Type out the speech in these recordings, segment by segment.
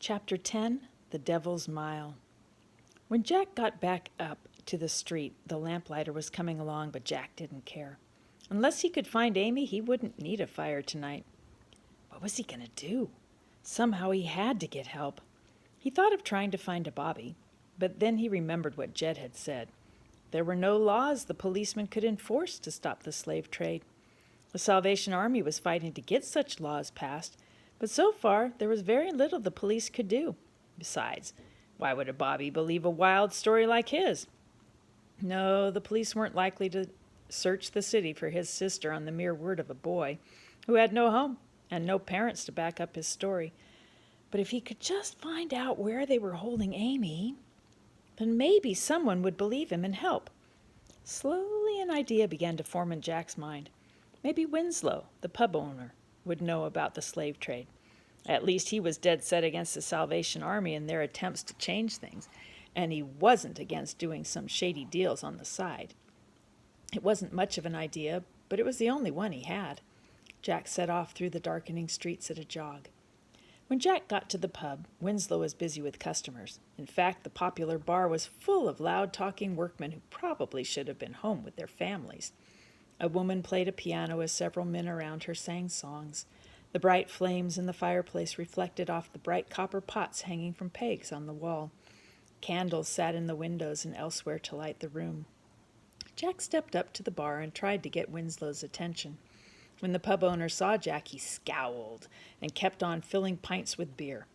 Chapter 10 The Devil's Mile. When Jack got back up to the street, the lamplighter was coming along, but Jack didn't care. Unless he could find Amy, he wouldn't need a fire tonight. What was he going to do? Somehow he had to get help. He thought of trying to find a bobby, but then he remembered what Jed had said. There were no laws the policeman could enforce to stop the slave trade. The Salvation Army was fighting to get such laws passed, but so far there was very little the police could do. Besides, why would a bobby believe a wild story like his? No, the police weren't likely to search the city for his sister on the mere word of a boy who had no home and no parents to back up his story. But if he could just find out where they were holding Amy, then maybe someone would believe him and help. Slowly an idea began to form in Jack's mind. Maybe Winslow, the pub owner, would know about the slave trade. At least he was dead set against the Salvation Army and their attempts to change things, and he wasn't against doing some shady deals on the side. It wasn't much of an idea, but it was the only one he had. Jack set off through the darkening streets at a jog. When Jack got to the pub, Winslow was busy with customers. In fact, the popular bar was full of loud-talking workmen who probably should have been home with their families. A woman played a piano as several men around her sang songs. The bright flames in the fireplace reflected off the bright copper pots hanging from pegs on the wall. Candles sat in the windows and elsewhere to light the room. Jack stepped up to the bar and tried to get Winslow's attention. When the pub owner saw Jack, he scowled and kept on filling pints with beer.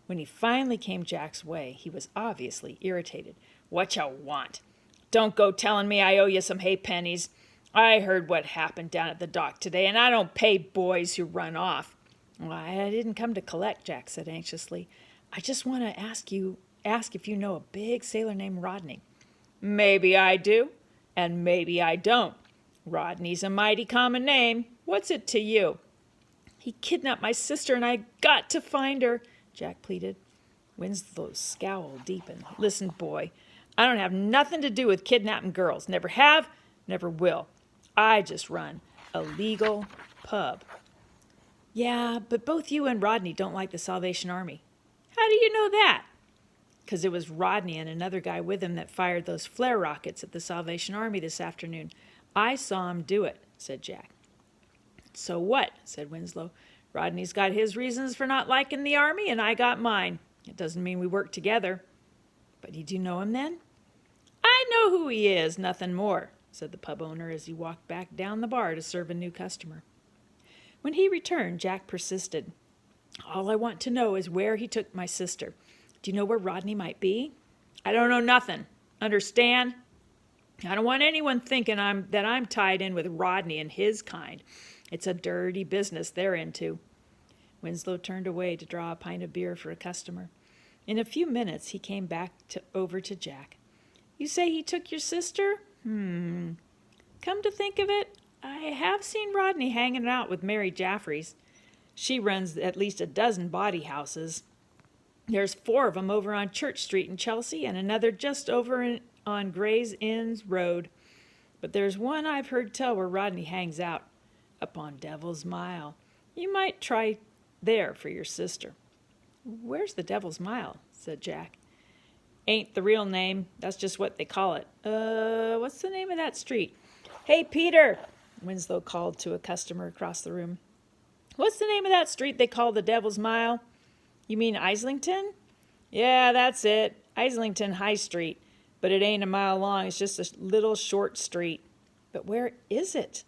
When he finally came Jack's way, he was obviously irritated. "Whatcha want? Don't go telling me I owe you some halfpennies. I heard what happened down at the dock today, and I don't pay boys who run off." "Well, I didn't come to collect," Jack said anxiously. "I just want to ask if you know a big sailor named Rodney." "Maybe I do, and maybe I don't. Rodney's a mighty common name. What's it to you?" "He kidnapped my sister, and I got to find her," Jack pleaded. Winslow's scowl deepened. "Listen, boy, I don't have nothing to do with kidnapping girls. Never have, never will. I just run a legal pub." "Yeah, but both you and Rodney don't like the Salvation Army." "How do you know that?" "'Cause it was Rodney and another guy with him that fired those flare rockets at the Salvation Army this afternoon. I saw him do it," said Jack. "So what?" said Winslow. "Rodney's got his reasons for not liking the Army, and I got mine. It doesn't mean we work together." "But you do know him then?" "I know who he is, nothing more," said the pub owner as he walked back down the bar to serve a new customer. When he returned, Jack persisted. "All I want to know is where he took my sister. Do you know where Rodney might be?" "I don't know nothing. Understand? I don't want anyone thinking that I'm tied in with Rodney and his kind. It's a dirty business they're into." Winslow turned away to draw a pint of beer for a customer. In a few minutes he came back over to Jack. "You say he took your sister? Come to think of it, I have seen Rodney hanging out with Mary Jaffries. She runs at least a dozen body houses. There's 4 of them over on Church Street in Chelsea and another just over on Gray's Inn Road. But there's one I've heard tell where Rodney hangs out, up on Devil's Mile. You might try there for your sister." "Where's the Devil's Mile?" said Jack. "Ain't the real name. That's just what they call it. What's the name of that street?" "Hey, Peter," Winslow called to a customer across the room. "What's the name of that street they call the Devil's Mile?" "You mean Islington?" "Yeah, that's it. Islington High Street. But it ain't a mile long. It's just a little short street." "But where is it?"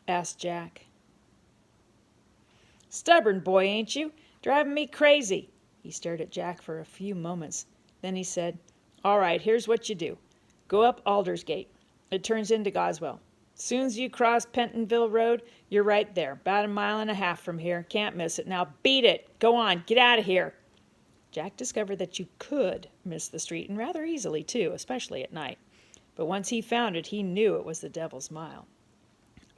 asked Jack. "Stubborn boy, ain't you? Driving me crazy." He stared at Jack for a few moments. Then he said, "All right, here's what you do. Go up Aldersgate. It turns into Goswell. Soon's you cross Pentonville Road, you're right there, about 1.5 miles from here. Can't miss it. Now beat it. Go on, get out of here." Jack discovered that you could miss the street, and rather easily, too, especially at night. But once he found it, he knew it was the Devil's Mile.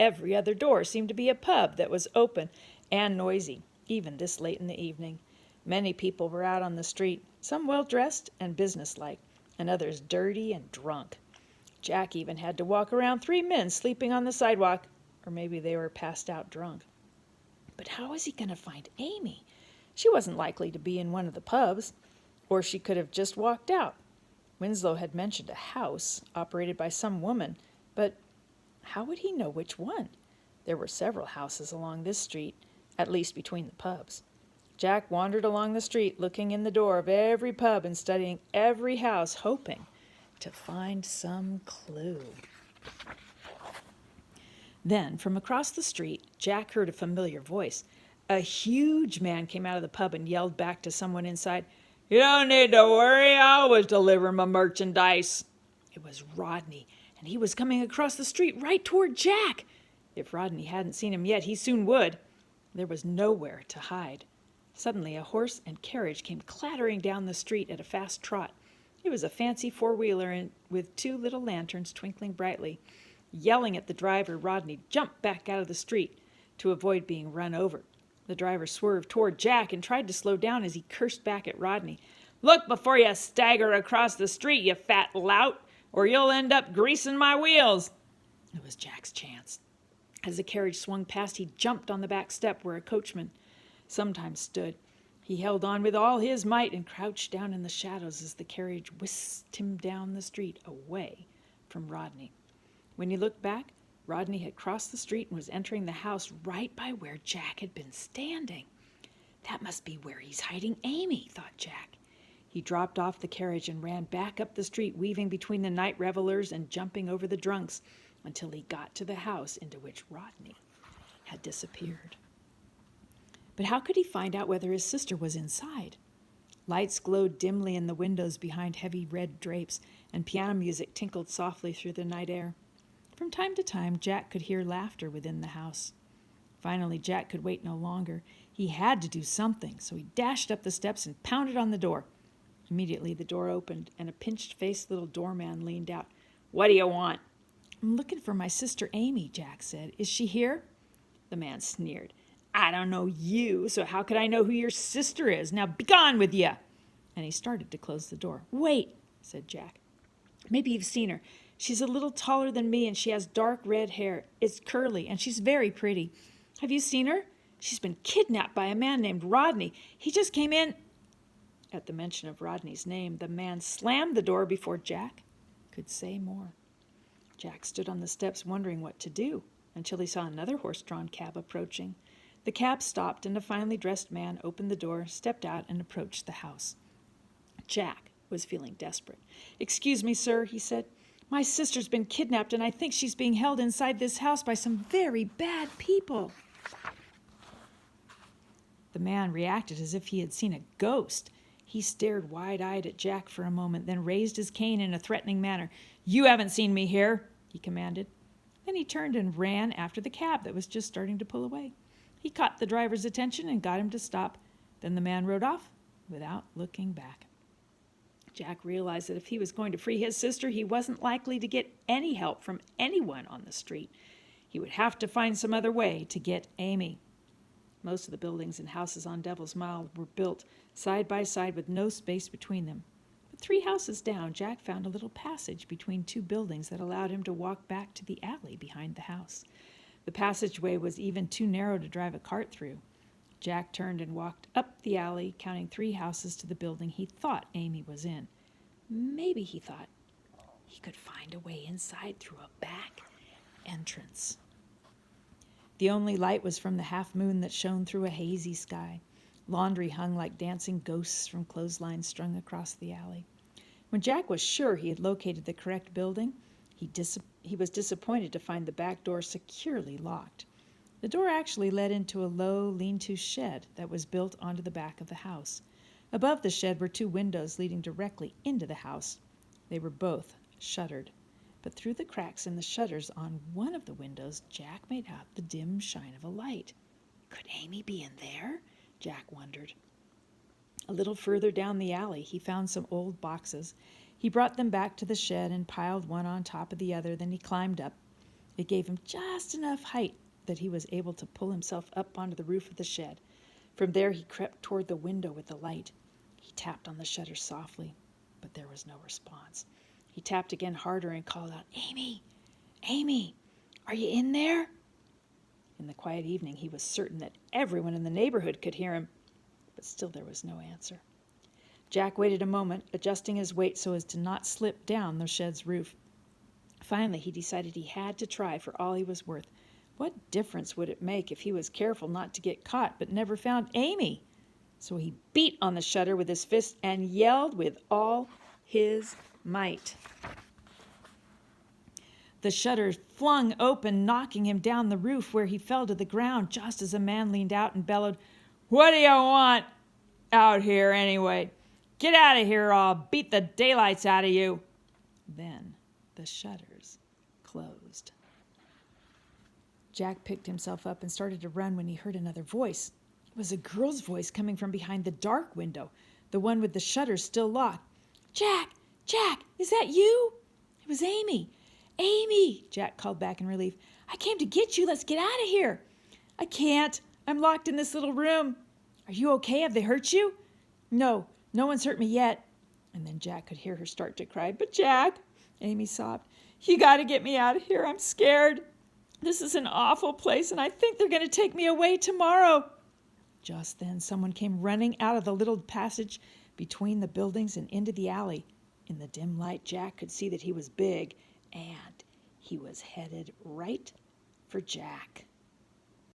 Every other door seemed to be a pub that was open and noisy, even this late in the evening. Many people were out on the street, some well-dressed and businesslike, and others dirty and drunk. Jack even had to walk around 3 men sleeping on the sidewalk, or maybe they were passed out drunk. But how was he going to find Amy? She wasn't likely to be in one of the pubs, or she could have just walked out. Winslow had mentioned a house operated by some woman, but how would he know which one? There were several houses along this street, at least between the pubs. Jack wandered along the street, looking in the door of every pub and studying every house, hoping to find some clue. Then, from across the street, Jack heard a familiar voice. A huge man came out of the pub and yelled back to someone inside, "You don't need to worry, I always deliver my merchandise." It was Rodney, and he was coming across the street right toward Jack. If Rodney hadn't seen him yet, he soon would. There was nowhere to hide. Suddenly, a horse and carriage came clattering down the street at a fast trot. It was a fancy four-wheeler with two little lanterns twinkling brightly. Yelling at the driver, Rodney jumped back out of the street to avoid being run over. The driver swerved toward Jack and tried to slow down as he cursed back at Rodney. "Look before you stagger across the street, you fat lout, or you'll end up greasing my wheels." It was Jack's chance. As the carriage swung past, he jumped on the back step where a coachman sometimes stood. He held on with all his might and crouched down in the shadows as the carriage whisked him down the street away from Rodney. When he looked back, Rodney had crossed the street and was entering the house right by where Jack had been standing. That must be where he's hiding Amy, thought Jack. He dropped off the carriage and ran back up the street, weaving between the night revelers and jumping over the drunks until he got to the house into which Rodney had disappeared. But how could he find out whether his sister was inside? Lights glowed dimly in the windows behind heavy red drapes, and piano music tinkled softly through the night air. From time to time, Jack could hear laughter within the house. Finally, Jack could wait no longer. He had to do something, so he dashed up the steps and pounded on the door. Immediately, the door opened, and a pinched-faced little doorman leaned out. "What do you want?" "I'm looking for my sister Amy," Jack said. "Is she here?" The man sneered. "I don't know you, so how could I know who your sister is? Now begone with you!" And he started to close the door. "Wait," said Jack. "Maybe you've seen her. She's a little taller than me, and she has dark red hair. It's curly, and she's very pretty. Have you seen her? She's been kidnapped by a man named Rodney. He just came in." At the mention of Rodney's name, the man slammed the door before Jack could say more. Jack stood on the steps wondering what to do until he saw another horse-drawn cab approaching. The cab stopped, and a finely dressed man opened the door, stepped out, and approached the house. Jack was feeling desperate. "Excuse me, sir," he said. "My sister's been kidnapped, and I think she's being held inside this house by some very bad people." The man reacted as if he had seen a ghost. He stared wide-eyed at Jack for a moment, then raised his cane in a threatening manner. "You haven't seen me here," he commanded. Then he turned and ran after the cab that was just starting to pull away. He caught the driver's attention and got him to stop. Then the man rode off without looking back. Jack realized that if he was going to free his sister, he wasn't likely to get any help from anyone on the street. He would have to find some other way to get Amy. Most of the buildings and houses on Devil's Mile were built side by side with no space between them. But 3 houses down, Jack found a little passage between 2 buildings that allowed him to walk back to the alley behind the house. The passageway was even too narrow to drive a cart through. Jack turned and walked up the alley, counting 3 houses to the building he thought Amy was in. Maybe, he thought, he could find a way inside through a back entrance. The only light was from the half-moon that shone through a hazy sky. Laundry hung like dancing ghosts from clotheslines strung across the alley. When Jack was sure he had located the correct building, he was disappointed to find the back door securely locked. The door actually led into a low, lean-to shed that was built onto the back of the house. Above the shed were 2 windows leading directly into the house. They were both shuttered, but through the cracks in the shutters on one of the windows, Jack made out the dim shine of a light. Could Amy be in there? Jack wondered. A little further down the alley, he found some old boxes. He brought them back to the shed and piled one on top of the other. Then he climbed up. It gave him just enough height that he was able to pull himself up onto the roof of the shed. From there, he crept toward the window with the light. He tapped on the shutter softly, but there was no response. He tapped again harder and called out, "Amy! Amy! Are you in there?" In the quiet evening, he was certain that everyone in the neighborhood could hear him. but still there was no answer. Jack waited a moment, adjusting his weight so as to not slip down the shed's roof. Finally, he decided he had to try for all he was worth. What difference would it make if he was careful not to get caught but never found Amy? So he beat on the shutter with his fist and yelled with all his might. The shutter flung open, knocking him down the roof, where he fell to the ground just as a man leaned out and bellowed, "What do you want out here anyway? Get out of here or I'll beat the daylights out of you." Then the shutters closed. Jack picked himself up and started to run when he heard another voice. It was a girl's voice coming from behind the dark window, the one with the shutters still locked. "Jack! Jack! Is that you?" It was Amy. "Amy!" Jack called back in relief. "I came to get you. Let's get out of here." "I can't. I'm locked in this little room." "Are you okay? Have they hurt you?" "No, no one's hurt me yet." And then Jack could hear her start to cry. "But Jack," Amy sobbed, "you got to get me out of here. I'm scared. This is an awful place, and I think they're going to take me away tomorrow." Just then someone came running out of the little passage between the buildings and into the alley. In the dim light, Jack could see that he was big, and he was headed right for Jack.